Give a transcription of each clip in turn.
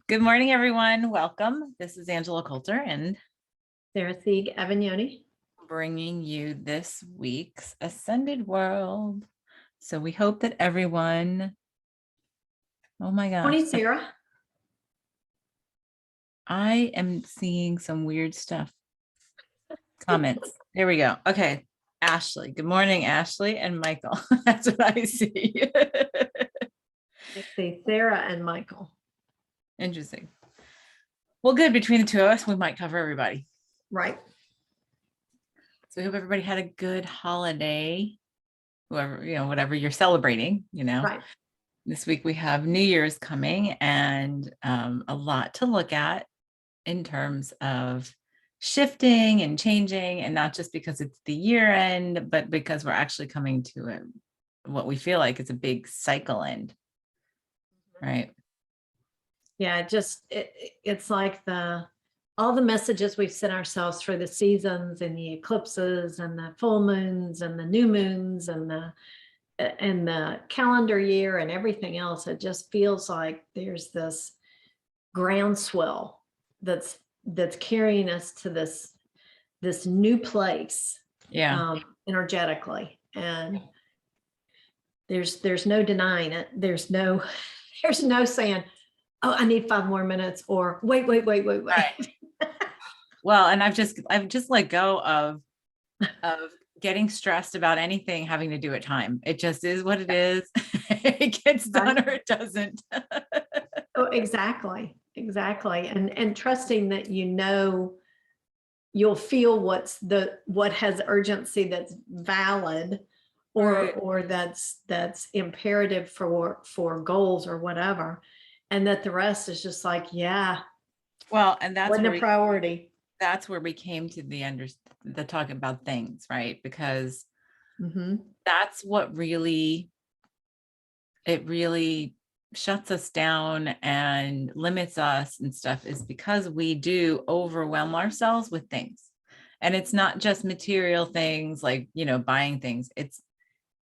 Good morning, everyone. Welcome. This is Angela Coulter and Sarah Sieg Avignoni. bringing you this week's Ascended World. So we hope that everyone, oh my gosh, Morning, Sarah. I am seeing some weird stuff. Comments. There we go. Okay. Ashley. Good morning, Ashley and Michael. That's what I see. I see Sarah and Michael. Interesting. Well, good. Between the two of us, we might cover everybody. Right. So we hope everybody had a good holiday. Whoever, whatever you're celebrating, Right. This week we have New Year's coming and a lot to look at in terms of shifting and changing, and not just because it's the year end, but because we're actually coming to what we feel like is a big cycle end, right? Yeah, it's like all the messages we've sent ourselves through the seasons and the eclipses and the full moons and the new moons and the calendar year and everything else. It just feels like there's this groundswell that's carrying us to this new place, energetically, and there's no denying it. There's no saying, oh, I need 5 more minutes, or wait. Right. Well, and I've just let go of getting stressed about anything having to do with time. It just is what it is. It gets done or it doesn't. Oh, exactly. And trusting that you'll feel what has urgency that's valid, or that's imperative for goals or whatever, and that the rest is just like, yeah. Well, and that's wasn't a priority. That's where we came to the talk about things, right? Because that's what really shuts us down and limits us and stuff, is because we do overwhelm ourselves with things. And it's not just material things like, buying things.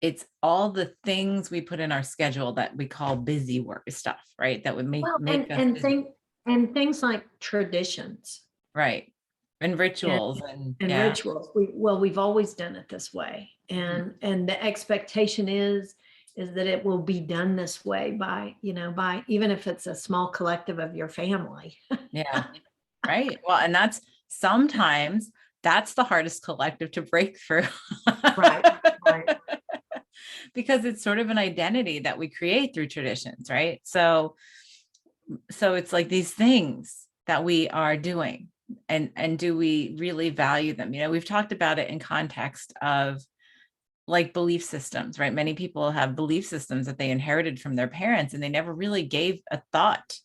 It's all the things we put in our schedule that we call busy work stuff, right? That would make us and things like traditions, right, and rituals and rituals. We've always done it this way, and the expectation is that it will be done this way by even if it's a small collective of your family. Yeah. Right. Well, and sometimes that's the hardest collective to break through. Right. Because it's sort of an identity that we create through traditions, right? So it's like these things that we are doing, and do we really value them? We've talked about it in context of like belief systems, right? Many people have belief systems that they inherited from their parents, and they never really gave a thought,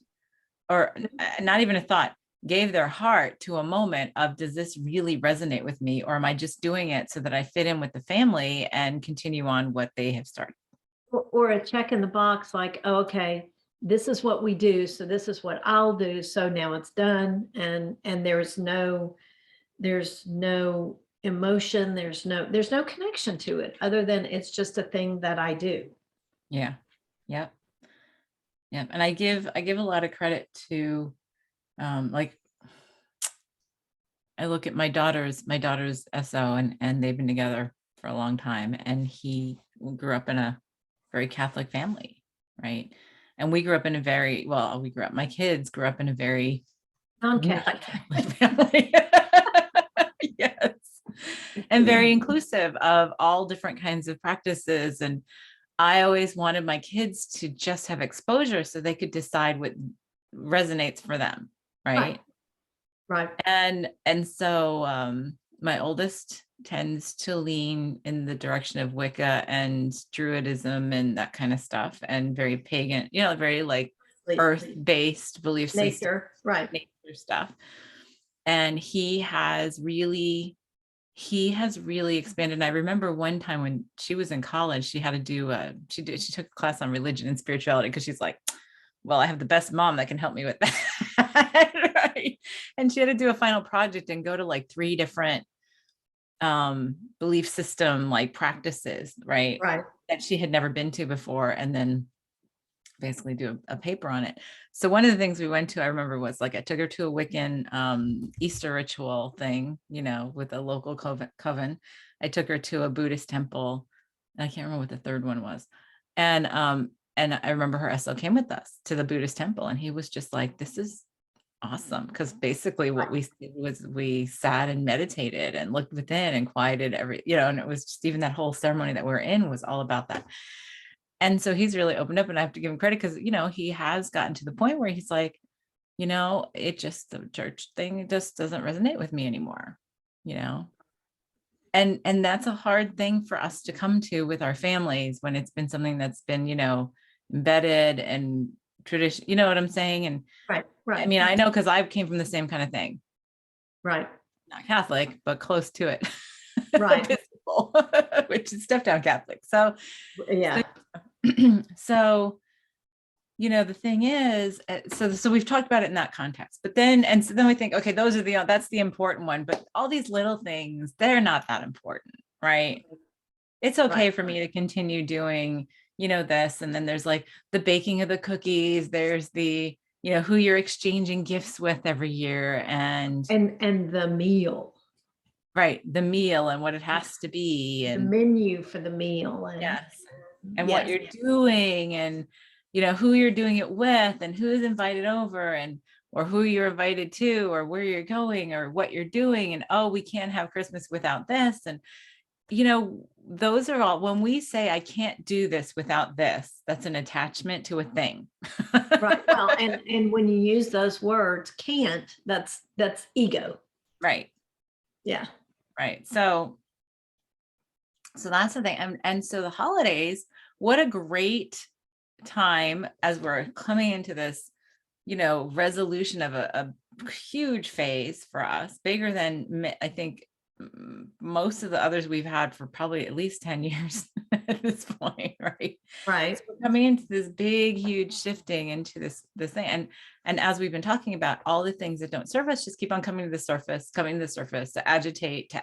or not even a thought, gave their heart to a moment of, does this really resonate with me? Or am I just doing it so that I fit in with the family and continue on what they have started? Or a check in the box, like, oh, okay, this is what we do, so this is what I'll do, so now it's done, and there's no emotion, there's no connection to it, other than it's just a thing that I do. Yeah. Yep. And I give a lot of credit to like, I look at my daughter's SO, and they've been together for a long time, and he grew up in a very Catholic family, right? And we grew up in my kids grew up in a very non-Catholic family. Yes. And very inclusive of all different kinds of practices. And I always wanted my kids to just have exposure so they could decide what resonates for them, right? Right. And so my oldest tends to lean in the direction of Wicca and Druidism and that kind of stuff, and very pagan, very like earth-based belief system, nature stuff. And he has really expanded. And I remember one time when she was in college, she had to do she took a class on religion and spirituality, because she's like, well, I have the best mom that can help me with that. Right. And she had to do a final project and go to like 3 different belief system like practices, right, that she had never been to before. And then basically do a paper on it. So one of the things we went to, I remember, was like I took her to a Wiccan Easter ritual thing, with a local coven. I took her to a Buddhist temple. And I can't remember what the third one was. And I remember her SO came with us to the Buddhist temple, and he was just like, this is awesome. Because basically what we did was we sat and meditated and looked within and quieted and it was just, even that whole ceremony that we're in was all about that. And so he's really opened up, and I have to give him credit because, he has gotten to the point where he's like, the church thing just doesn't resonate with me anymore, and that's a hard thing for us to come to with our families when it's been something that's been, embedded and tradition, you know what I'm saying? And Right. I mean, I know because I came from the same kind of thing, Right. not Catholic, but close to it. Right. Episcopal, which is step down Catholic. So, Yeah. so the thing is, so we've talked about it in that context, but then we think, okay, that's the important one, but all these little things, they're not that important, right? It's okay Right. for me to continue doing, this. And then there's like the baking of the cookies. There's the, who you're exchanging gifts with every year, and the meal, right, the meal and what it has to be, the and menu for the meal, and yes, and what yes, you're doing, and who you're doing it with, and who's invited over, and or who you're invited to, or where you're going, or what you're doing, and oh, we can't have Christmas without this. And those are all, when we say I can't do this without this, that's an attachment to a thing. right. Well, and when you use those words, can't, that's ego. Right. Yeah. Right. So that's the thing. And so the holidays, what a great time as we're coming into this, resolution of a huge phase for us, bigger than I think most of the others we've had for probably at least 10 years at this point, right? Right. So we're coming into this big, huge shifting into this thing. And as we've been talking about, all the things that don't serve us just keep on coming to the surface, to agitate,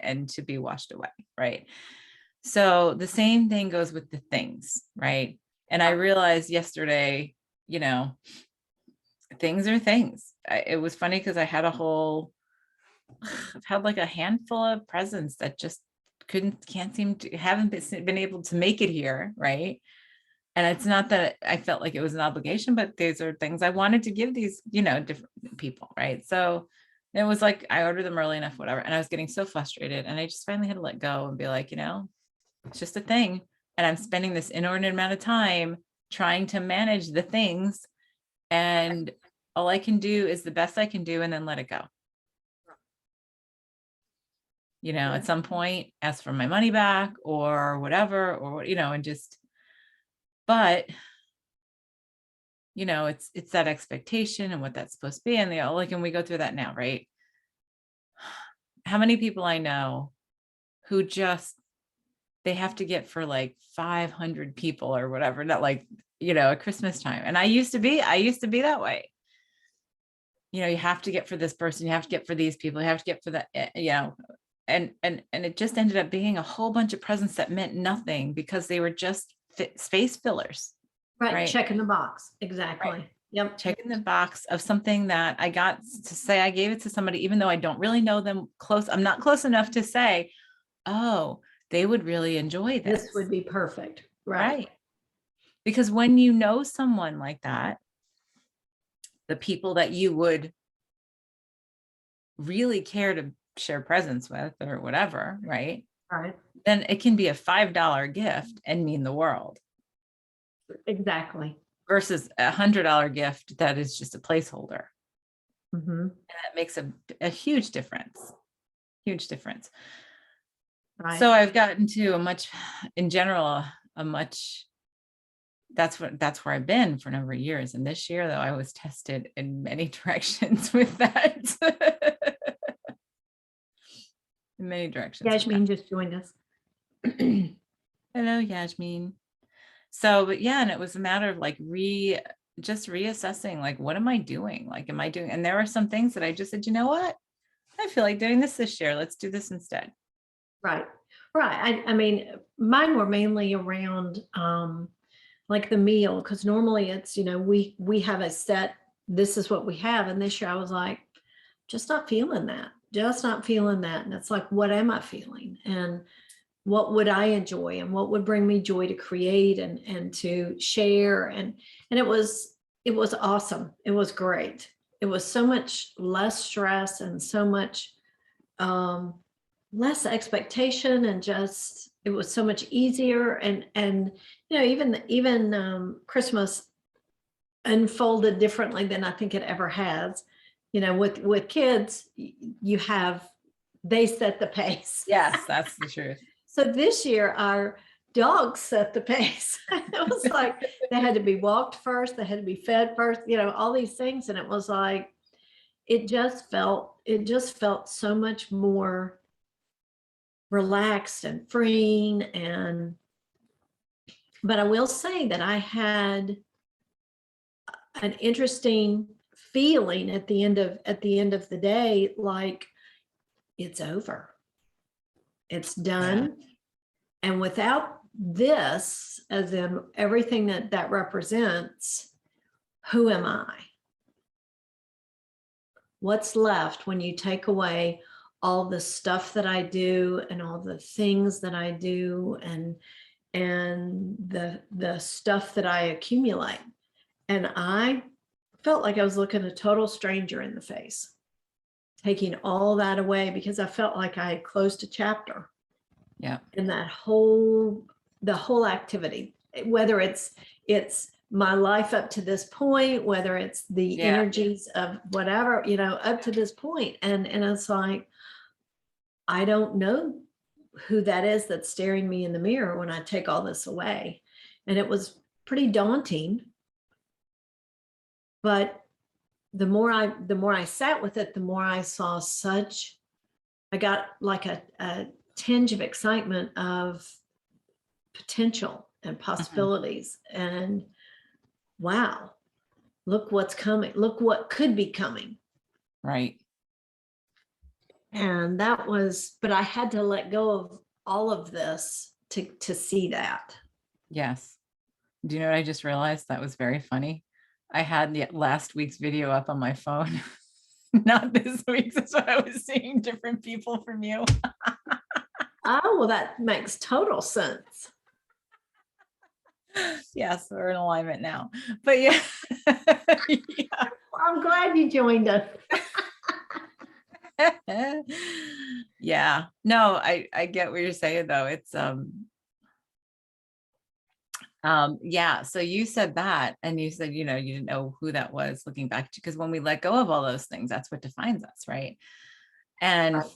and to be washed away, right? So the same thing goes with the things, right? And I realized yesterday, things are things. It was funny because I've had like a handful of presents that just haven't been able to make it here, right? And it's not that I felt like it was an obligation, but these are things I wanted to give these, different people, right? So it was like I ordered them early enough, whatever, and I was getting so frustrated, and I just finally had to let go and be like, it's just a thing, and I'm spending this inordinate amount of time trying to manage the things, and all I can do is the best I can do, and then let it go. At some point, ask for my money back or whatever, or and just, but it's that expectation and what that's supposed to be, and and we go through that now, right? How many people I know who just, they have to get for like 500 people or whatever, not like, at Christmas time. And I used to be that way. You have to get for this person, you have to get for these people, you have to get for that, and it just ended up being a whole bunch of presents that meant nothing because they were just space fillers. Right. Checking the box. Exactly. Right. Yep. Checking the box of something that I got to say I gave it to somebody, even though I don't really know them close. I'm not close enough to say, oh, they would really enjoy this. This would be perfect. Right. Because when you know someone like that, the people that you would really care to share presents with or whatever, right? Right. Then it can be a $5 gift and mean the world. Exactly. Versus $100 gift that is just a placeholder. Mm-hmm. And that makes a huge difference. Huge difference. Right. So I've gotten to that's where I've been for a number of years. And this year, though, I was tested in many directions with that. In many directions. Yasmin just joined us. Hello, Yasmin. So, but yeah, and it was a matter of like just reassessing, like, what am I doing? Like, am I doing? And there were some things that I just said, you know what? I feel like doing this year. Let's do this instead. Right. Right. I mean, mine were mainly around like the meal, because normally it's, we have a set, this is what we have. And this year I was like, just not feeling that, just not feeling that. And it's like, what am I feeling? And what would I enjoy, and what would bring me joy to create and to share? And it was awesome. It was great. It was so much less stress and so much um less expectation, and just it was so much easier. And even Christmas unfolded differently than I think it ever has. With kids, you have, they set the pace. Yes, that's the truth. So this year, our dogs set the pace. It was like they had to be walked first, they had to be fed first, all these things. And it was like, it just felt so much more relaxed and freeing. But I will say that I had an interesting feeling at the end of the day, like it's over. It's done. And without this, as in everything that represents, who am I? What's left when you take away all the stuff that I do and all the things that I do and the stuff that I accumulate? And I felt like I was looking a total stranger in the face, taking all that away, because I felt like I had closed a chapter. Yeah. In the whole activity, whether it's my life up to this point, whether it's the energies of whatever, up to this point. And it's like, I don't know who that is that's staring me in the mirror when I take all this away. And it was pretty daunting. But the more I sat with it, the more I saw I got like a tinge of excitement of potential and possibilities. And wow, look what's coming. Look what could be coming. Right. And but I had to let go of all of this to see that. Yes. Do you know what I just realized? That was very funny. I had the last week's video up on my phone, not this week's. That's why I was seeing different people from you. Oh, well, that makes total sense. Yes, we're in alignment now. But yeah. Yeah. I'm glad you joined us. Yeah. No, I get what you're saying though. It's yeah. So you said that, and you said, you didn't know who that was looking back to, because when we let go of all those things, that's what defines us, right? And Right.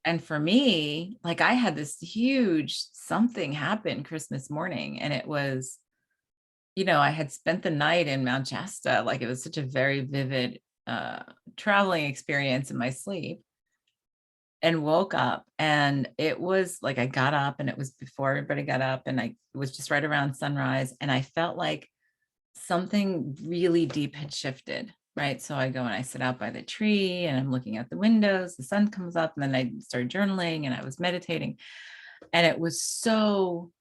and for me, like I had this huge something happen Christmas morning, and it was, I had spent the night in Mount Shasta. Like it was such a very vivid traveling experience in my sleep, and woke up, and it was like I got up, and it was before everybody got up, and it was just right around sunrise, and I felt like something really deep had shifted, right? So I go and I sit out by the tree, and I'm looking out the windows, the sun comes up, and then I started journaling, and I was meditating, and it was so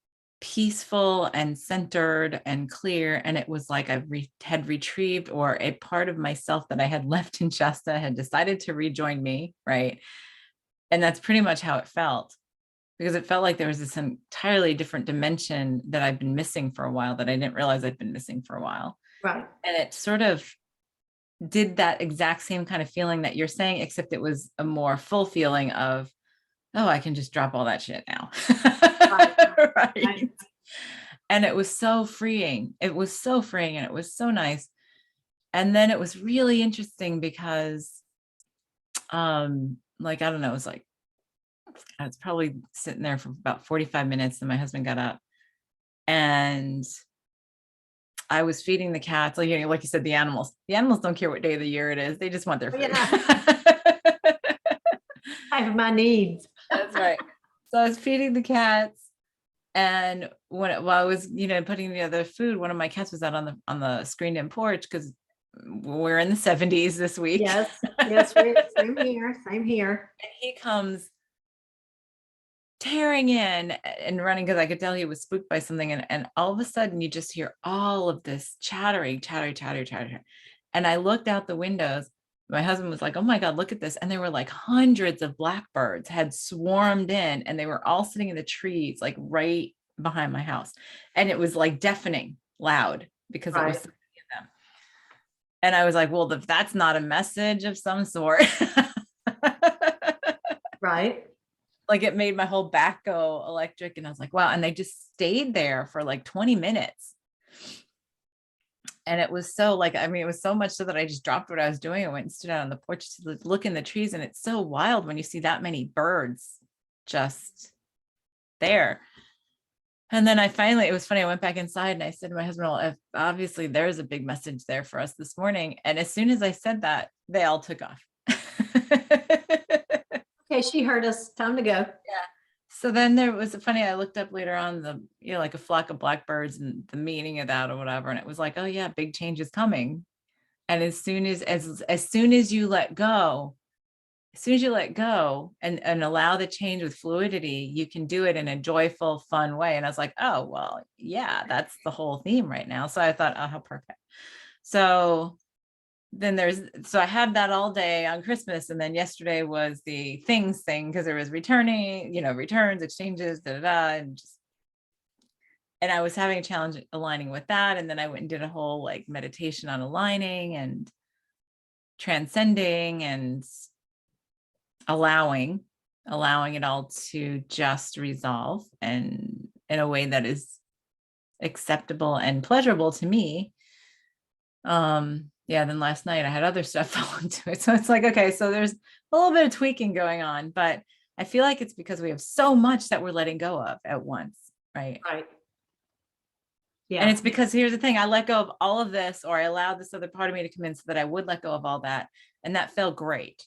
peaceful and centered and clear. And it was like I had retrieved, or a part of myself that I had left in Shasta had decided to rejoin me, right? And that's pretty much how it felt, because it felt like there was this entirely different dimension that I've been missing for a while, that I didn't realize I'd been missing for a while. Right. And it sort of did that exact same kind of feeling that you're saying, except it was a more full feeling of, oh, I can just drop all that shit now. Right. And it was so freeing. It was so freeing, and it was so nice. And then it was really interesting because, like, I don't know, it was like, I was probably sitting there for about 45 minutes, and my husband got up, and I was feeding the cats. Like, like you said, the animals don't care what day of the year it is. They just want their food. Yeah. I have my needs. That's right. So I was feeding the cats, and while I was, putting the other food, one of my cats was out on the screened-in porch, because we're in the 70s this week. Yes, same here. And he comes tearing in and running because I could tell he was spooked by something. And all of a sudden you just hear all of this chattering, chatter. And I looked out the windows. My husband was like, oh my God, look at this. And there were like hundreds of blackbirds had swarmed in, and they were all sitting in the trees, like right behind my house. And it was like deafening loud because it was Right. so many of them. And I was like, well, if that's not a message of some sort. Right. Like it made my whole back go electric. And I was like, wow. And they just stayed there for like 20 minutes. And it was so like, I mean, it was so much so that I just dropped what I was doing. I went and stood out on the porch to look in the trees. And it's so wild when you see that many birds just there. And then it was funny. I went back inside and I said to my husband, well, if obviously there's a big message there for us this morning. And as soon as I said that, they all took off. Okay, she heard us. Time to go. Yeah. So then there was funny, I looked up later on like a flock of blackbirds and the meaning of that or whatever. And it was like, oh yeah, big change is coming. And as soon as you let go, and allow the change with fluidity, you can do it in a joyful, fun way. And I was like, oh, well, yeah, that's the whole theme right now. So I thought, oh, how perfect. So I had that all day on Christmas. And then yesterday was the things thing because there was returns, exchanges, and I was having a challenge aligning with that. And then I went and did a whole like meditation on aligning and transcending and allowing it all to just resolve and in a way that is acceptable and pleasurable to me. Yeah, then last night I had other stuff fall into it. So it's like, okay, so there's a little bit of tweaking going on, but I feel like it's because we have so much that we're letting go of at once, right? Right. And Yeah. it's because here's the thing, I let go of all of this, or I allowed this other part of me to come in so that I would let go of all that. And that felt great.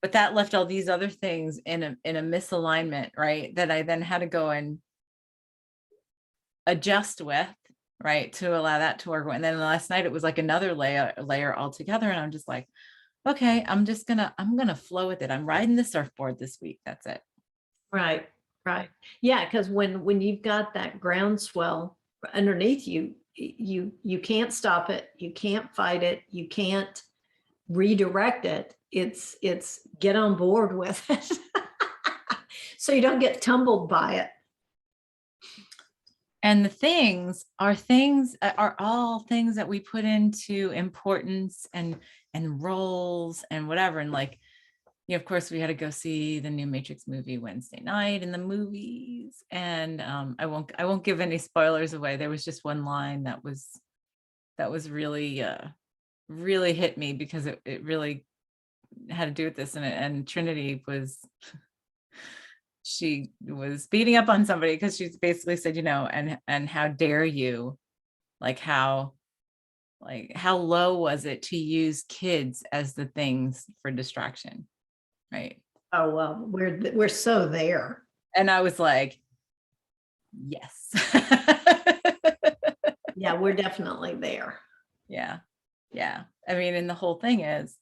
But that left all these other things in a misalignment, right? That I then had to go and adjust with, right? To allow that to work. And then last night it was like another layer altogether. And I'm just like, okay, I'm gonna flow with it. I'm riding the surfboard this week. That's it. Right. Right. Yeah. Because when you've got that groundswell underneath you, you can't stop it. You can't fight it. You can't redirect it. It's get on board with it. So you don't get tumbled by it. And the things are all things that we put into importance and roles and whatever. And like, of course, we had to go see the new Matrix movie Wednesday night in the movies. And I won't give any spoilers away. There was just one line that was really really hit me because it really had to do with this. And Trinity she was beating up on somebody because she basically said, and how dare you, like how low was it to use kids as the things for distraction, right? Oh, well, we're so there. And I was like, yes. Yeah, we're definitely there. Yeah. I mean, and the whole thing is,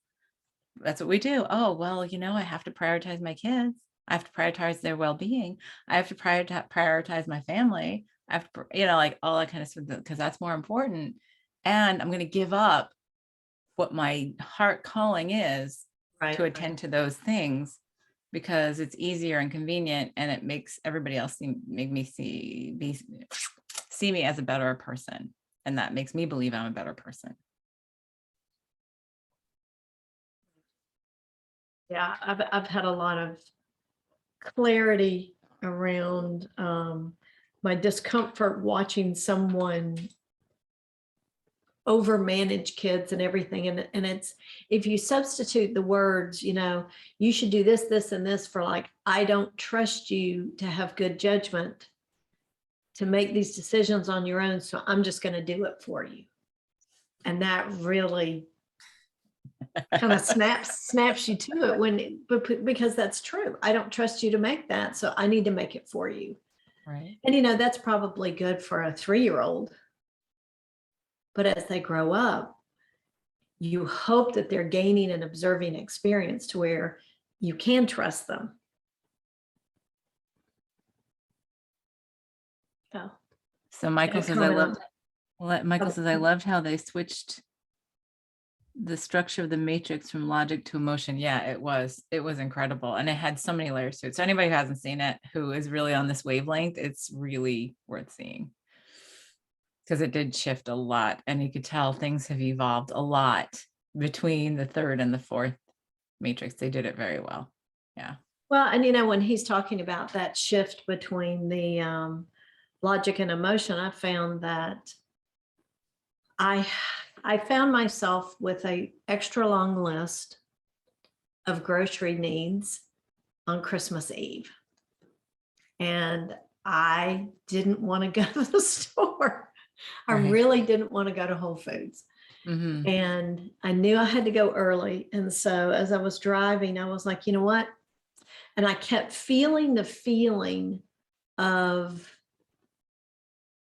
that's what we do. Oh, well, I have to prioritize my kids. I have to prioritize their well-being. I have to prioritize my family. I have to, like all that kind of stuff, because that's more important. And I'm going to give up what my heart calling is Right. to attend to those things because it's easier and convenient, and it makes everybody else see me as a better person. And that makes me believe I'm a better person. Yeah, I've had a lot of clarity around my discomfort watching someone overmanage kids and everything. And it's, if you substitute the words, you should do this, this, and this for like, I don't trust you to have good judgment to make these decisions on your own. So I'm just going to do it for you. And that really kind of snaps you to it because that's true. I don't trust you to make that. So I need to make it for you. Right. And that's probably good for a 3-year-old. But as they grow up, you hope that they're gaining an observing experience to where you can trust them. So Michael says, coming up. Michael says, I loved how they switched the structure of the matrix from logic to emotion. Yeah, it was incredible. And it had so many layers to it. So anybody who hasn't seen it, who is really on this wavelength, it's really worth seeing. Because it did shift a lot. And you could tell things have evolved a lot between the third and the fourth matrix. They did it very well. Yeah. Well, and when he's talking about that shift between the logic and emotion, I found that I found myself with a extra long list of grocery needs on Christmas Eve. And I didn't want to go to the store. I Right. really didn't want to go to Whole Foods. Mm-hmm. And I knew I had to go early. And so as I was driving, I was like, you know what? And I kept feeling the feeling of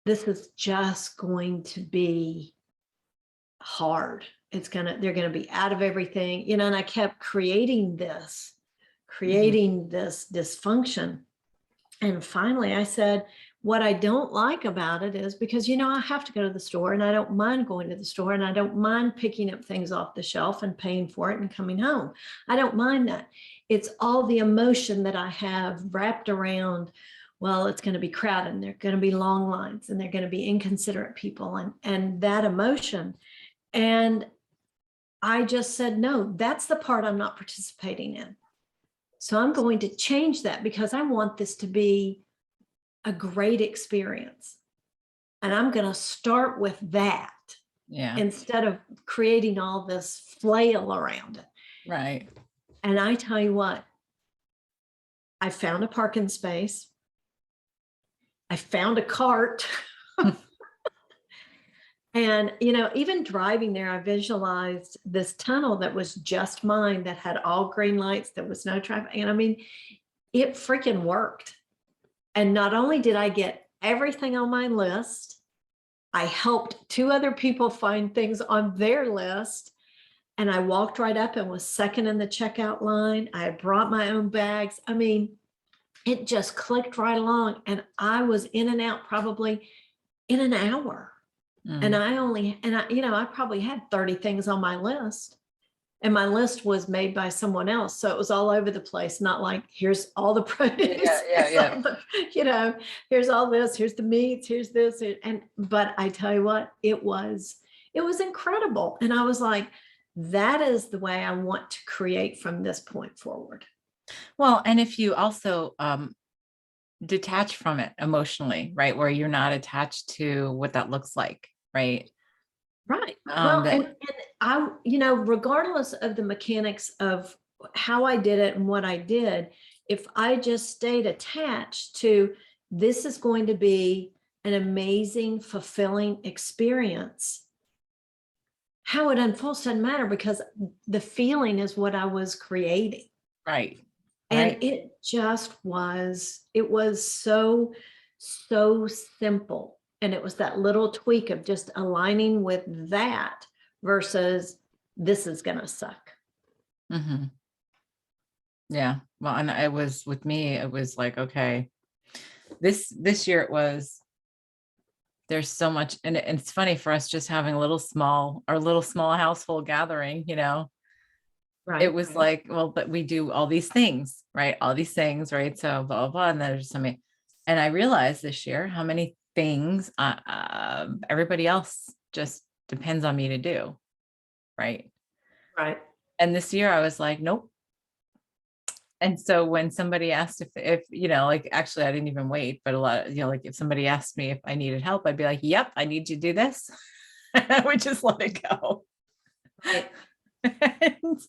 this is just going to be hard. They're gonna be out of everything, and I kept creating this dysfunction. And finally I said, what I don't like about it is because, I have to go to the store and I don't mind going to the store and I don't mind picking up things off the shelf and paying for it and coming home. I don't mind that. It's all the emotion that I have wrapped around, well, it's going to be crowded and there are going to be long lines and they're going to be inconsiderate people and that emotion. And I just said, no, that's the part I'm not participating in. So I'm going to change that because I want this to be a great experience. And I'm going to start with that instead of creating all this flail around it. Right. And I tell you what, I found a parking space. I found a cart. And, even driving there, I visualized this tunnel that was just mine, that had all green lights, there was no traffic. And I mean, it freaking worked. And not only did I get everything on my list, I helped 2 other people find things on their list. And I walked right up and was second in the checkout line. I had brought my own bags. I mean, it just clicked right along. And I was in and out probably in an hour. And I probably had 30 things on my list. And my list was made by someone else. So it was all over the place, not like, here's all the produce. Yeah. Here's all this, here's the meats, here's this. But I tell you what, it was incredible. And I was like, that is the way I want to create from this point forward. Well, and if you also detach from it emotionally, right, where you're not attached to what that looks like, right? Right. Well, and I, regardless of the mechanics of how I did it and what I did, if I just stayed attached to this is going to be an amazing, fulfilling experience, how it unfolds doesn't matter because the feeling is what I was creating. Right. And it was so simple. And it was that little tweak of just aligning with that versus this is going to suck. Mm-hmm. Yeah. Well, and it was with me, it was like, okay, this year there's so much, and it's funny for us just having a little small household gathering, Right. It was like, well, but we do all these things, right? All these things, right? So blah, blah, blah. And there's so many, and I realized this year how many things everybody else just depends on me to do. Right. Right. And this year I was like, nope. And so when somebody asked if like, actually I didn't even wait, but a lot of, like if somebody asked me if I needed help, I'd be like, yep, I need you to do this. I would just let it go. Right. And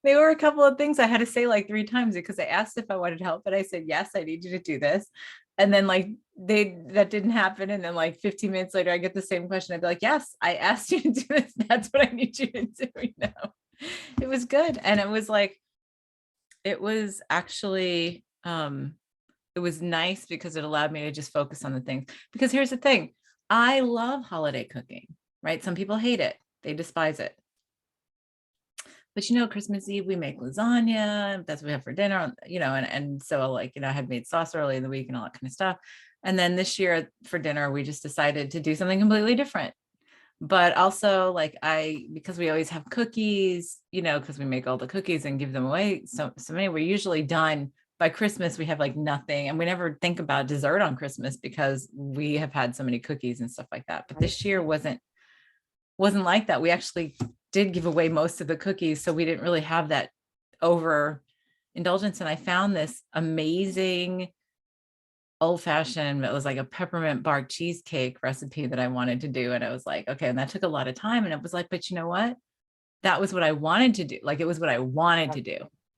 there were a couple of things I had to say like 3 times because I asked if I wanted help, but I said, yes, I need you to do this. And then like that didn't happen. And then like 15 minutes later, I get the same question. I'd be like, yes, I asked you to do this. That's what I need you to do. It was good. And it was like, it was actually, it was nice because it allowed me to just focus on the things. Because here's the thing, I love holiday cooking, right? Some people hate it. They despise it. But Christmas Eve, we make lasagna. That's what we have for dinner, and so like, I had made sauce early in the week and all that kind of stuff. And then this year for dinner, we just decided to do something completely different. But also like because we always have cookies, because we make all the cookies and give them away. So many, we're usually done by Christmas. We have like nothing, and we never think about dessert on Christmas because we have had so many cookies and stuff like that. But this year wasn't like that. We actually did give away most of the cookies. So we didn't really have that over indulgence. And I found this amazing old fashioned, it was like a peppermint bark cheesecake recipe that I wanted to do. And I was like, okay. And that took a lot of time. And it was like, but you know what? That was what I wanted to do. Like, it was what I wanted to do.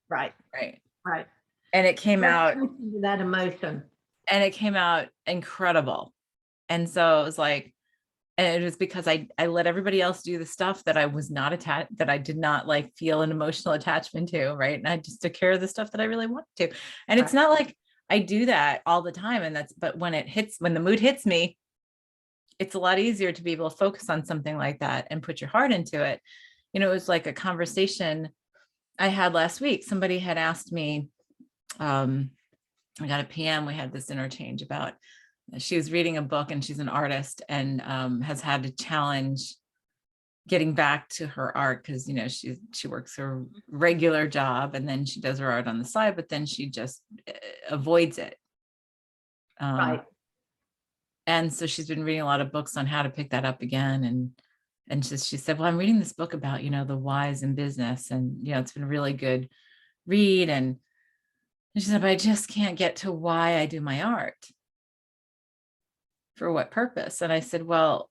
Right. Right. Right. And it came out, that emotion. and it came out incredible. And so it was like, and it was because I let everybody else do the stuff that I was not attached, that I did not like feel an emotional attachment to. Right. And I just took care of the stuff that I really wanted to. And it's not like I do that all the time. And but when the mood hits me, it's a lot easier to be able to focus on something like that and put your heart into it. It was like a conversation I had last week. Somebody had asked me, I got a PM, we had this interchange about, she was reading a book and she's an artist and has had to challenge getting back to her art because she works her regular job and then she does her art on the side, but then she just avoids it. Right. And so she's been reading a lot of books on how to pick that up again. And she said, well, I'm reading this book about, the whys in business. And, it's been a really good read. And she said, but I just can't get to why I do my art. For what purpose? And I said, well,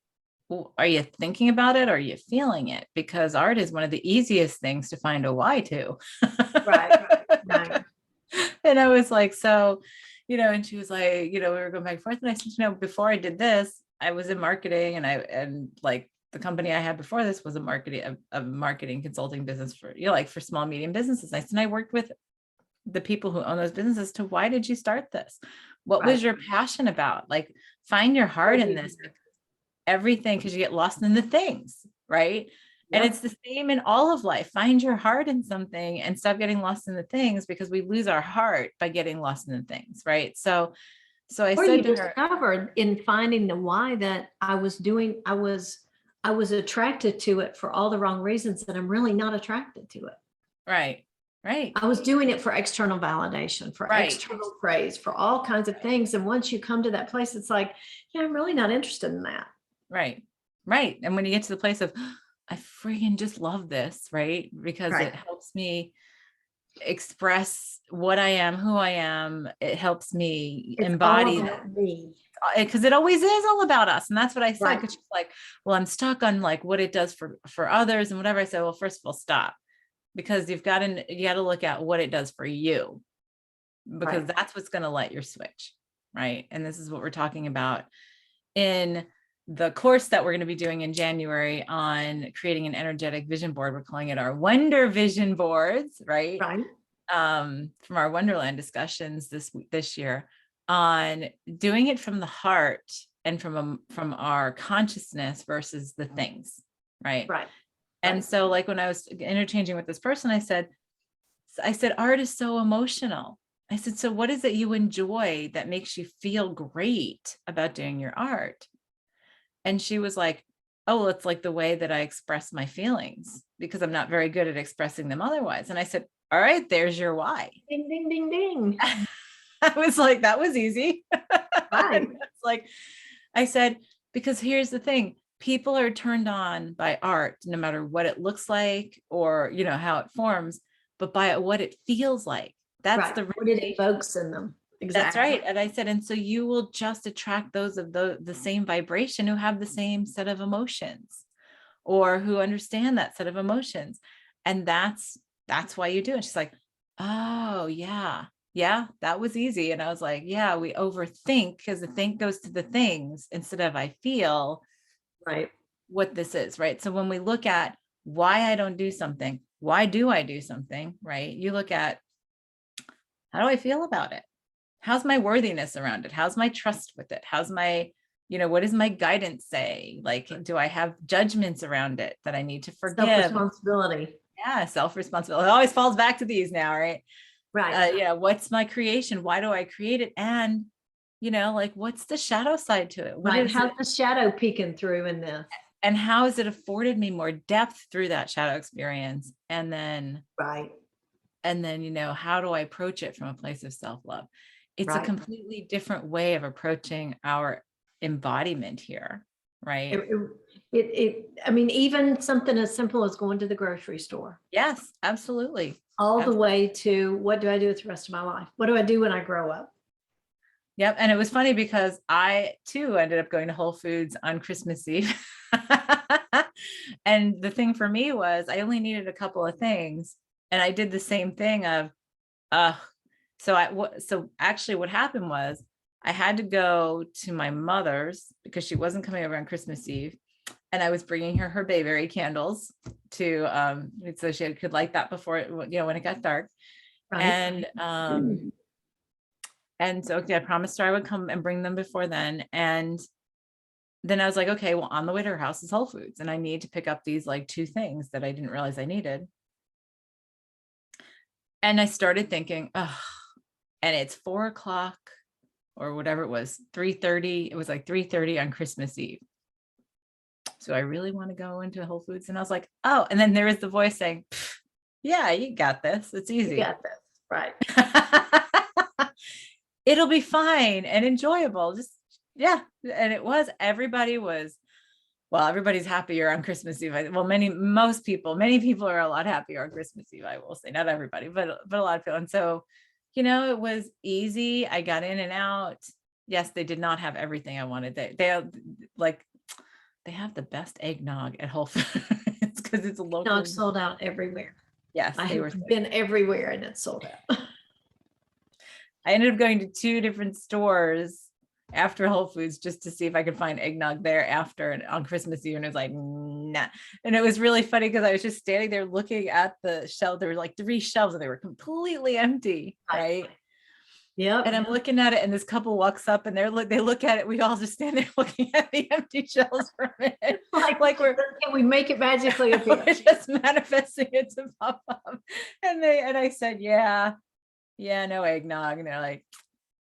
are you thinking about it? Or are you feeling it? Because art is one of the easiest things to find a why to. Right. And I was like, so, and she was like, we were going back and forth. And I said, before I did this, I was in marketing and like the company I had before this was a marketing consulting business for, like for small, medium businesses. I said, I worked with the people who own those businesses to, why did you start this? What was your passion about? Like, find your heart in this. Everything, because you get lost in the things, right? And it's the same in all of life. Find your heart in something and stop getting lost in the things, because we lose our heart by getting lost in the things, right? So I said to her, discovered in finding the why that I was doing, I was attracted to it for all the wrong reasons, that I'm really not attracted to it. Right. I was doing it for external validation, for external praise, for all kinds of things. And once you come to that place, it's like, yeah, I'm really not interested in that. Right. And when you get to the place of, I freaking just love this, right? Because it helps me express what I am, who I am. It helps me embody me. Because it always is all about us. And that's what I said. Because she's like, well, I'm stuck on like what it does for others and whatever. I said, well, first of all, stop. Because you got to look at what it does for you, because that's what's going to let your switch. Right. And this is what we're talking about in the course that we're going to be doing in January on creating an energetic vision board. We're calling it our Wonder Vision Boards, right? From our Wonderland discussions this year, on doing it from the heart and from our consciousness versus the things, right? And so like when I was interchanging with this person, I said, art is so emotional. I said, so what is it you enjoy that makes you feel great about doing your art? And she was like, oh, well, it's like the way that I express my feelings, because I'm not very good at expressing them otherwise. And I said, all right, there's your why. Ding, ding, ding, ding. I was like, that was easy. It's like, I said, because here's the thing. People are turned on by art, no matter what it looks like or, how it forms, but by what it feels like. That's what it evokes in them. Exactly. That's right. And I said, and so you will just attract those of the same vibration who have the same set of emotions or who understand that set of emotions. And that's why you do it. She's like, oh yeah, that was easy. And I was like, yeah, we overthink because the think goes to the things instead of I feel what this is, right? So when we look at why I don't do something, why do I do something, right? You look at, how do I feel about it? How's my worthiness around it? How's my trust with it? How's my, what does my guidance say? Like, do I have judgments around it that I need to forgive? Self-responsibility. Yeah, self-responsibility. It always falls back to these now, right? What's my creation? Why do I create it? And like what's the shadow side to it? What Right. is How's it? the shadow peeking through in this? And how has it afforded me more depth through that shadow experience? Right. How do I approach it from a place of self-love? It's a Right. completely different way of approaching our embodiment here, It, right? I mean, even something as simple as going to the grocery store, Yes, absolutely. all the Ab- way to what do I do with the rest of my life? What do I do when I grow up? Yep. And it was funny because I too ended up going to Whole Foods on Christmas Eve. And the thing for me was I only needed a couple of things. And I did the same thing of, uh, so actually what happened was I had to go to my mother's because she wasn't coming over on Christmas Eve. And I was bringing her bayberry candles to, so she could light that before it, when it got dark. Right. And so okay, I promised her I would come and bring them before then. And then I was like, okay, well, on the way to her house is Whole Foods, and I need to pick up these like two things that I didn't realize I needed. And I started thinking, oh, and it's 4 o'clock or whatever it was, 3:30. It was like 3:30 on Christmas Eve. So I really want to go into Whole Foods. And I was like, oh, and then there is the voice saying, yeah, you got this. It's You easy. got this. Right. It'll be fine and enjoyable. Just, yeah. And it was, everybody's happier on Christmas Eve. Well, many people are a lot happier on Christmas Eve. I will say, not everybody, but a lot of people. And so, it was easy. I got in and out. Yes, they did not have everything I wanted. They have the best eggnog at Whole Foods because it's a local. Dog sold out everywhere. Yes, I they were. have been everywhere and it's sold out. I ended up going to 2 different stores after Whole Foods just to see if I could find eggnog there after and on Christmas Eve. And it was like, nah. And it was really funny because I was just standing there looking at the shelf. There were like 3 shelves and they were completely empty. Right. Yep. And I'm looking at it and this couple walks up and they look at it. We all just stand there looking at the empty shelves for a minute. Like can we make it magically appear? We're just manifesting it to pop up. And I said, yeah, no eggnog. And they're like,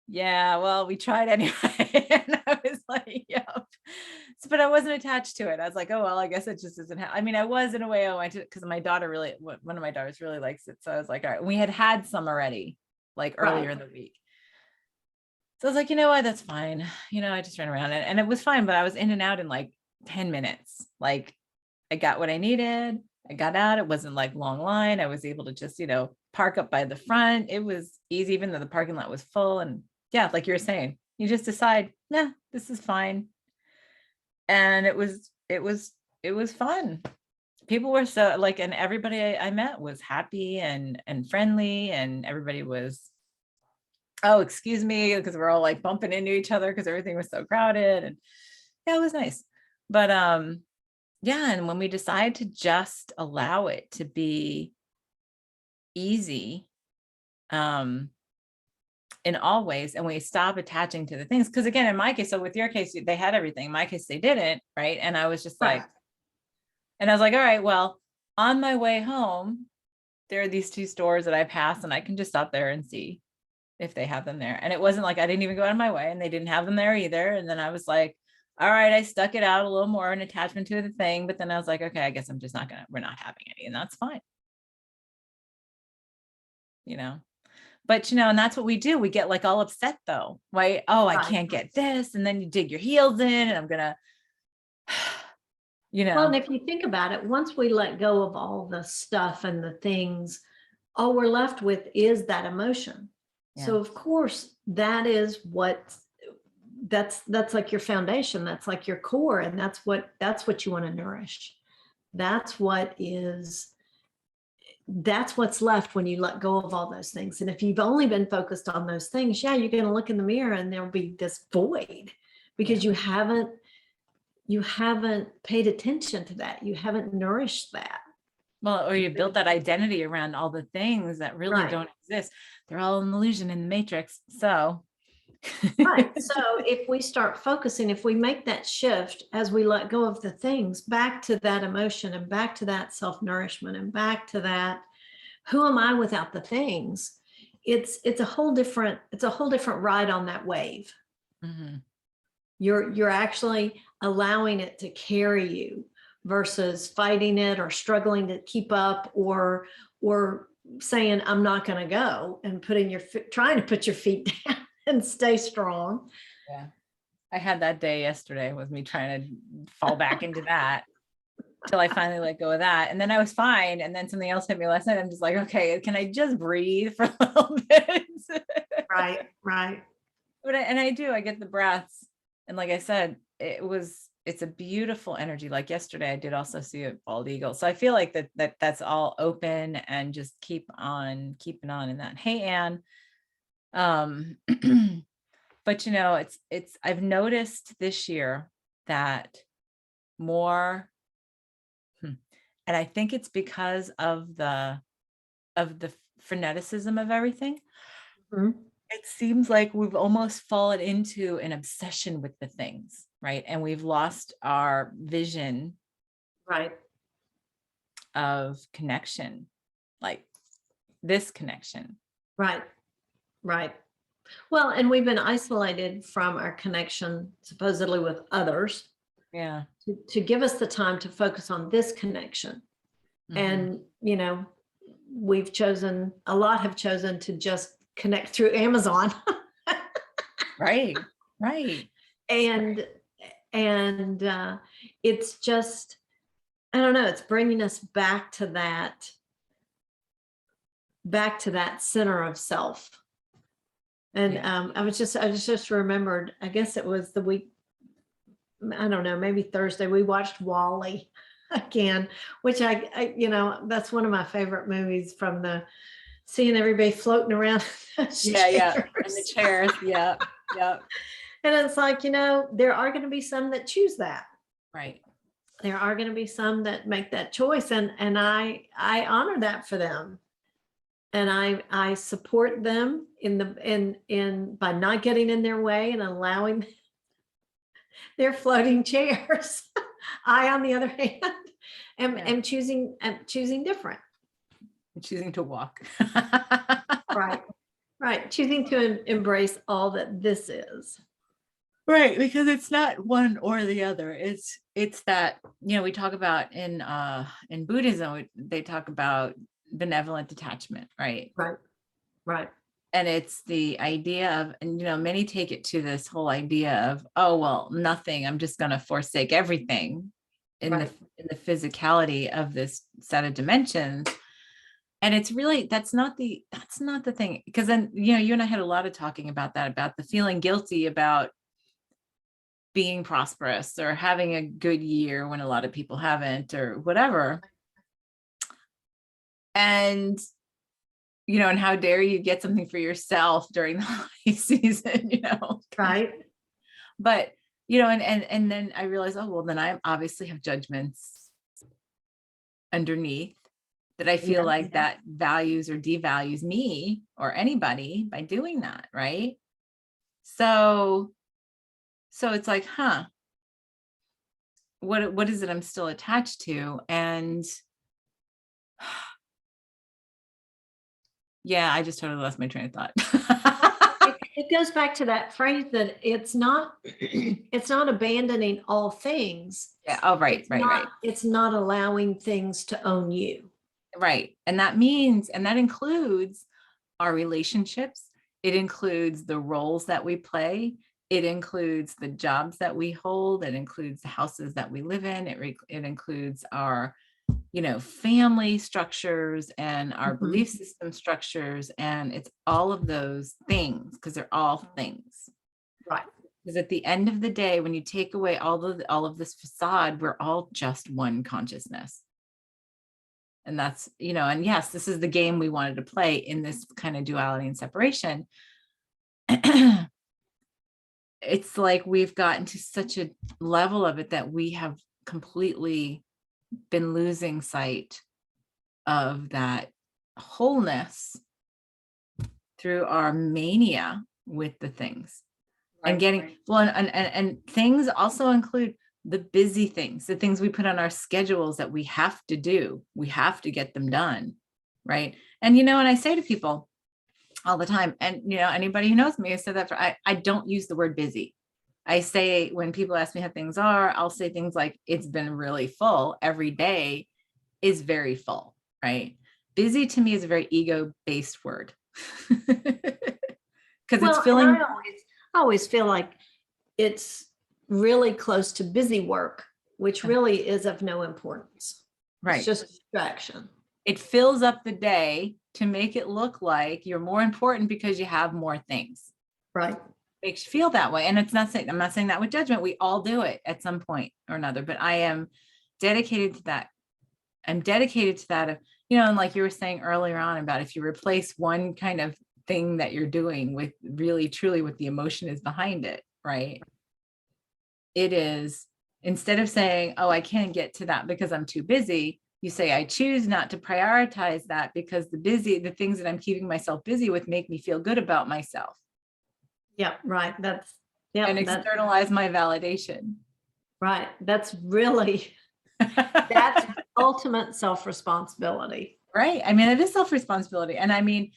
yeah, well, we tried anyway. And I was like, yep. But I wasn't attached to it. I was like, oh, well, I guess it just isn't. I mean, I was in a way. I went to because my daughter one of my daughters really likes it. So I was like, all right. We had some already, like earlier in the week. So I was like, you know what, that's fine. I just ran around and it was fine, but I was in and out in like 10 minutes. Like I got what I needed. I got out. It wasn't like long line. I was able to just, park up by the front. It was easy, even though the parking lot was full. And yeah, like you were saying, you just decide, nah, this is fine. And it was fun. People were so like, and everybody I met was happy and friendly, and everybody was, oh, excuse me, because we're all like bumping into each other because everything was so crowded. And yeah, it was nice. But yeah, and when we decide to just allow it to be easy, in all ways, and we stop attaching to the things, because again, in my case, so with your case, they had everything. In my case, they didn't, right? And I was just like, and I was like, all right, well, on my way home, there are these 2 stores that I pass, and I can just stop there and see if they have them there. And it wasn't like I didn't even go out of my way and they didn't have them there either. And then I was like, all right, I stuck it out a little more, an attachment to the thing. But then I was like, okay, I guess I'm just we're not having any, and that's fine. But and that's what we do. We get like all upset though, right? Oh, I can't get this. And then you dig your heels in and I'm gonna, Well, and if you think about it, once we let go of all the stuff and the things, all we're left with is that emotion. Yeah. So of course, that's like your foundation. That's like your core. And that's what you want to nourish. That's what's left when you let go of all those things. And if you've only been focused on those things, yeah, you're going to look in the mirror and there'll be this void because you haven't paid attention to that. You haven't nourished that. Well, or you built that identity around all the things that really don't exist. They're all an illusion in the matrix. So. Right. So if we start focusing, if we make that shift as we let go of the things, back to that emotion and back to that self-nourishment and back to that, who am I without the things? It's a whole different ride on that wave. Mhm. You're actually allowing it to carry you versus fighting it or struggling to keep up, or saying I'm not going to go, and trying to put your feet down and stay strong. Yeah. I had that day yesterday with me trying to fall back into that till I finally let go of that. And then I was fine. And then something else hit me last night. I'm just like, okay, can I just breathe for a little bit? Right, right. And I do, I get the breaths. And like I said, it's a beautiful energy. Like yesterday, I did also see a bald eagle. So I feel like that's all open, and just keep on keeping on in that. Hey, Anne. Um, but I've noticed this year that more, and I think it's because of the freneticism of everything. Mhm. It seems like we've almost fallen into an obsession with the things, right? And we've lost our vision Right, of connection, like this connection. right, right. Well, and we've been isolated from our connection, supposedly with others, Yeah. to give us the time to focus on this connection. Mhm. And, a lot have chosen to just connect through Amazon. Right. Right. and and it's just, I don't know, it's bringing us back to that center of self. And Yeah. I was just remembered, I guess it was the week, I don't know, maybe Thursday, we watched Wally again, which that's one of my favorite movies, from the seeing everybody floating around those Yeah. Yeah. And the chairs. chairs. Yeah. Yeah. And it's like, there are going to be some that choose that. Right. There are going to be some that make that choice, and I honor that for them. And I support them in by not getting in their way and allowing their floating chairs. I, on the other hand, am, Yeah. am choosing different. I'm choosing to walk. Right. Right. Choosing to embrace all that this is. Right, because it's not one or the other. It's that, we talk about in Buddhism, they talk about benevolent detachment, right? Right. Right. And it's the idea of, and many take it to this whole idea of, oh well, nothing, I'm just going to forsake everything in the Right. in the physicality of this set of dimensions. And it's really, that's not the thing, because then you and I had a lot of talking about that, about the feeling guilty about being prosperous or having a good year when a lot of people haven't, or whatever. And and how dare you get something for yourself during the holiday season. Right. But and then I realized, oh well, then I obviously have judgments underneath that I feel Yeah. like that values or devalues me or anybody by doing that, right? So it's like, what is it I'm still attached to? And yeah, I just totally lost my train of thought. It goes back to that phrase that it's not it's not abandoning all things. Yeah. Oh, right, It's right, not right, it's not allowing things to own you. right. And that includes our relationships. It includes the roles that we play. It includes the jobs that we hold. It includes the houses that we live in. It includes our, family structures and our Mhm. belief system structures. And it's all of those things, because they're all things. Right. Because at the end of the day, when you take away all of this facade, we're all just one consciousness. And that's, and yes, this is the game we wanted to play in this kind of duality and separation. It's like we've gotten to such a level of it that we have completely been losing sight of that wholeness through our mania with the things. And Right. getting, well, and things also include the busy things, the things we put on our schedules that we have to do. We have to get them done, right? And and I say to people all the time, and anybody who knows me has said that, I don't use the word busy. I say, when people ask me how things are, I'll say things like, it's been really full. Every day is very full, right? Busy to me is a very ego-based word. Because it's Well, and filling. I always feel like it's really close to busy work, which really is of no importance. It's Right. just a distraction. It fills up the day to make it look like you're more important because you have more things. Right. Makes you feel that way. And it's not saying, I'm not saying that with judgment. We all do it at some point or another, but I am dedicated to that. I'm dedicated to that. You know, and like you were saying earlier on about if you replace one kind of thing that you're doing with really truly what the emotion is behind it, right? It is, instead of saying, oh, I can't get to that because I'm too busy, you say, I choose not to prioritize that because the things that I'm keeping myself busy with make me feel good about myself. Yeah, right. And externalize my validation. Right. That's really, that's ultimate self-responsibility. Right. I mean, it is self-responsibility. And I mean,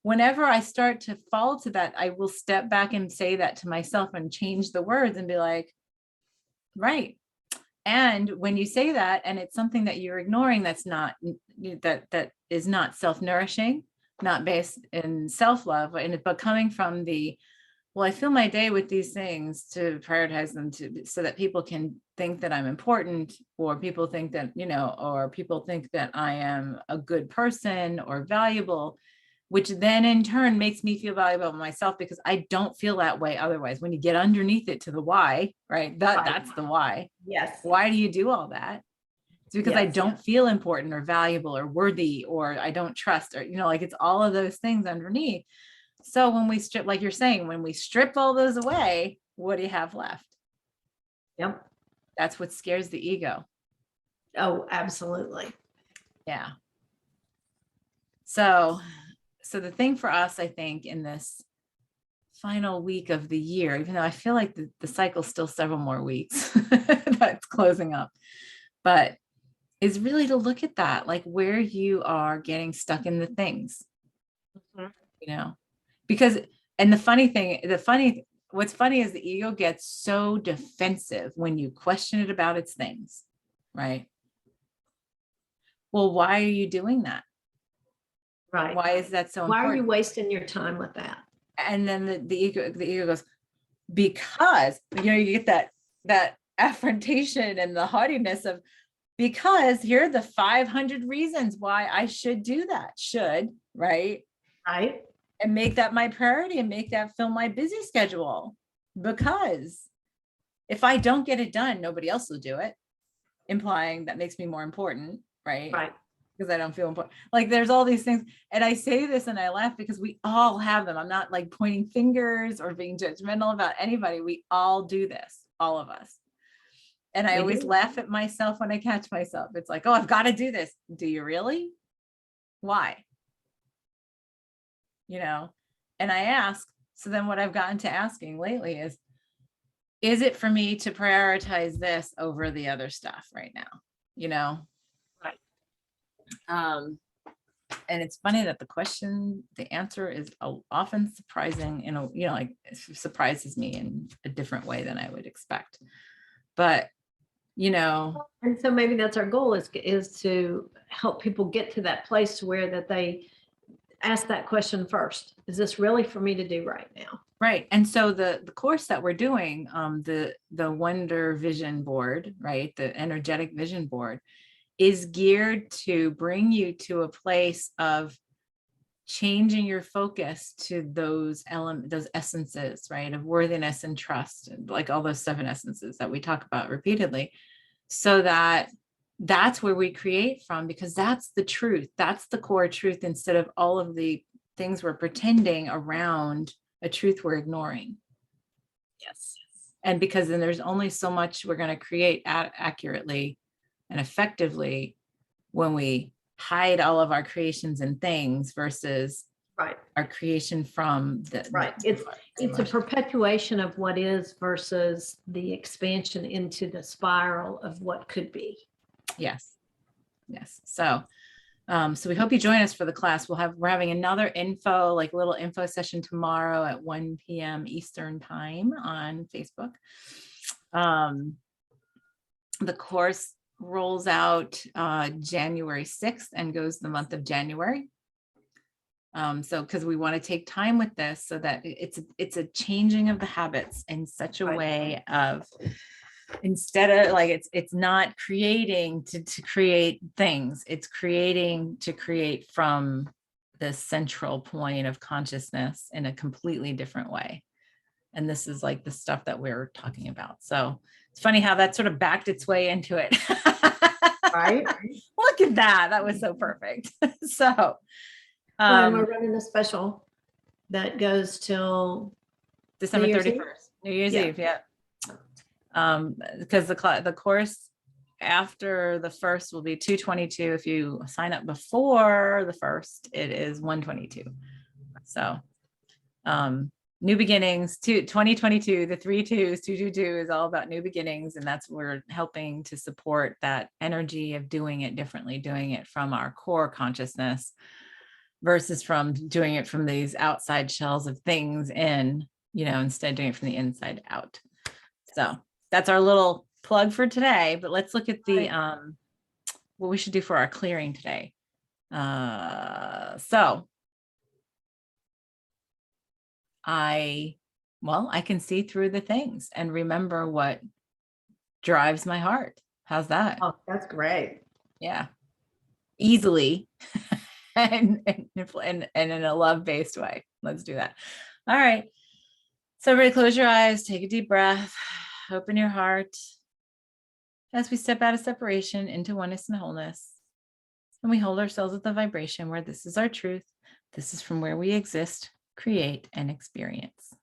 whenever I start to fall to that, I will step back and say that to myself and change the words and be like, right. And when you say that, and it's something that you're ignoring, that is not self-nourishing, not based in self-love, but coming from the, well, I fill my day with these things to prioritize them so that people can think that I'm important, or people think that, or people think that I am a good person or valuable, which then in turn makes me feel valuable about myself, because I don't feel that way otherwise. When you get underneath it to the why, right? That's the why. Yes. Why do you do all that? It's because I don't feel important or valuable or worthy, or I don't trust, or, like it's all of those things underneath. So when we strip, like you're saying, when we strip all those away, what do you have left? Yep. That's what scares the ego. Oh, absolutely. Yeah. So the thing for us, I think, in this final week of the year, even though I feel like the cycle's still several more weeks that's closing up, but is really to look at that, like where you are getting stuck in the things, because, and what's funny is the ego gets so defensive when you question it about its things, right? Well, why are you doing that? Right. Why is that so important? Why are you wasting your time with that? And then the ego goes, because, you get that affrontation and the haughtiness of, because here are the 500 reasons why I should do that. Right? Right. And make that my priority and make that fill my busy schedule. Because if I don't get it done, nobody else will do it, implying that makes me more important, right? Right. Because I don't feel important. Like there's all these things. And I say this and I laugh because we all have them. I'm not like pointing fingers or being judgmental about anybody. We all do this, all of us. And I always laugh at myself when I catch myself. It's like, oh, I've got to do this. Do you really? Why? And I ask, so then what I've gotten to asking lately is it for me to prioritize this over the other stuff right now? Right. And it's funny that the answer is often surprising, like it surprises me in a different way than I would expect. But, and so maybe that's our goal, is to help people get to that place where that they ask that question first. Is this really for me to do right now? Right. And so the course that we're doing, the Wonder Vision Board, right, the energetic vision board, is geared to bring you to a place of changing your focus to those essences, right, of worthiness and trust, and like all those 7 essences that we talk about repeatedly, so that's where we create from, because that's the truth. That's the core truth, instead of all of the things we're pretending around a truth we're ignoring. Yes. And because then there's only so much we're going to create accurately and effectively when we hide all of our creations and things versus our creation from it's a perpetuation of what is versus the expansion into the spiral of what could be. Yes. So So we hope you join us for the class. We're having another like little info session tomorrow at 1 p.m. Eastern time on Facebook. The course rolls out January 6th and goes the month of January. So because we want to take time with this so that it's a changing of the habits in such a way of, instead of like, it's not creating to create things, it's creating to create from the central point of consciousness in a completely different way. And this is like the stuff that we're talking about. So it's funny how that sort of backed its way into it. Right. Look at that. That was so perfect. So And we're running a special that goes till December New Year's Eve. 31st, New Year's Yeah. Eve. Yeah. Because the course after the first will be 222. If you sign up before the first, it is 122. So new beginnings to 2022, the 3 2s, 222 is all about new beginnings. And that's we're helping to support that energy of doing it differently, doing it from our core consciousness versus from doing it from these outside shells of things instead doing it from the inside out. So that's our little plug for today, but let's look at the what we should do for our clearing today. So I can see through the things and remember what drives my heart. How's that? Oh, that's great. Yeah. Easily and in a love-based way. Let's do that. All right. So everybody close your eyes, take a deep breath, open your heart as we step out of separation into oneness and wholeness. And we hold ourselves at the vibration where this is our truth. This is from where we exist, create, and experience.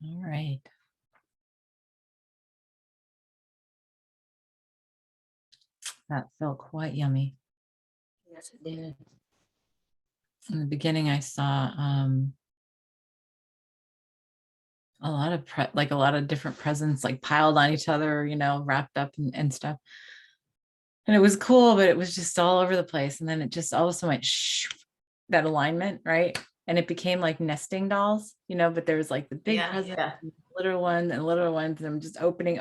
All right. That felt quite yummy. Yes, it did. In the beginning, I saw a lot of like a lot of different presents like piled on each other, wrapped up and stuff. And it was cool, but it was just all over the place. And then it just also went that alignment, right? And it became like nesting dolls, but there was like the big present, and the little one and little ones. And I'm just opening,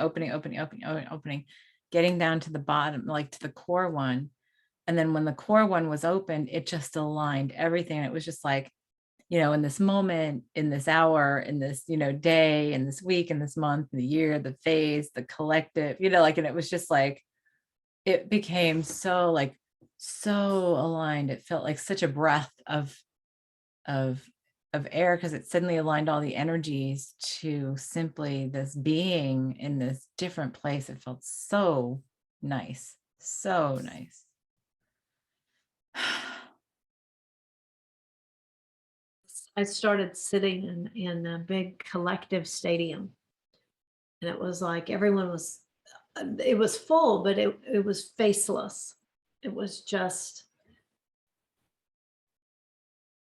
getting down to the bottom, like to the core one. And then when the core one was opened, it just aligned everything. And it was just like, in this moment, in this hour, in this, day, in this week, in this month, the year, the phase, the collective, like, and it was just like, it became so aligned. It felt like such a breath of air, because it suddenly aligned all the energies to simply this being in this different place. It felt so nice, so nice. I started sitting in a big collective stadium, and it was like everyone was, it was full, but it was faceless. It was just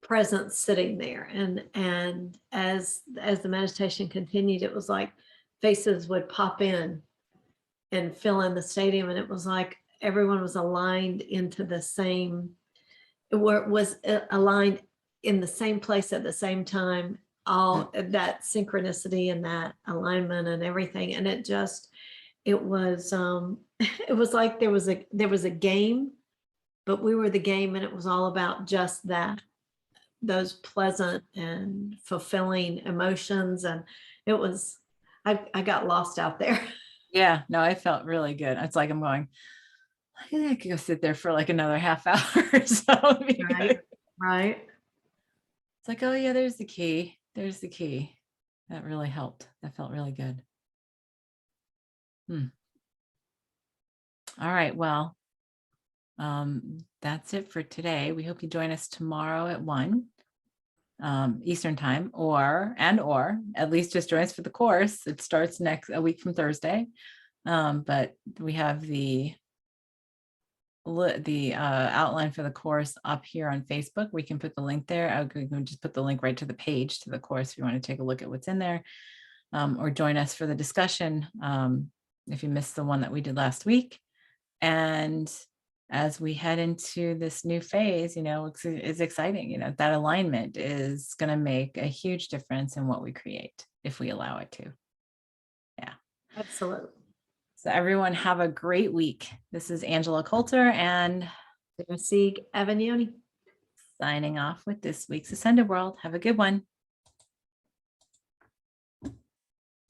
present sitting there, and as the meditation continued, it was like faces would pop in and fill in the stadium, and it was like everyone was aligned into the same, was aligned in the same place at the same time, all that synchronicity and that alignment and everything. And it was it was like there was a game, but we were the game, and it was all about just that, those pleasant and fulfilling emotions. And it was, I got lost out there. Yeah, no, I felt really good. It's like I'm going, I think I could go sit there for like another half hour or so. Right. It's like, oh yeah, there's the key. There's the key. That really helped. That felt really good. All right. Well, that's it for today. We hope you join us tomorrow at 1 Eastern time, or at least just join us for the course. It starts a week from Thursday. But we have the outline for the course up here on Facebook. We can put the link there. We can just put the link right to the page to the course if you want to take a look at what's in there, or join us for the discussion if you missed the one that we did last week. And as we head into this new phase, it's exciting. That alignment is going to make a huge difference in what we create if we allow it to. Yeah. Absolutely. So everyone have a great week. This is Angela Coulter and Sieg Avignon. signing off with this week's Ascended World. Have a good one.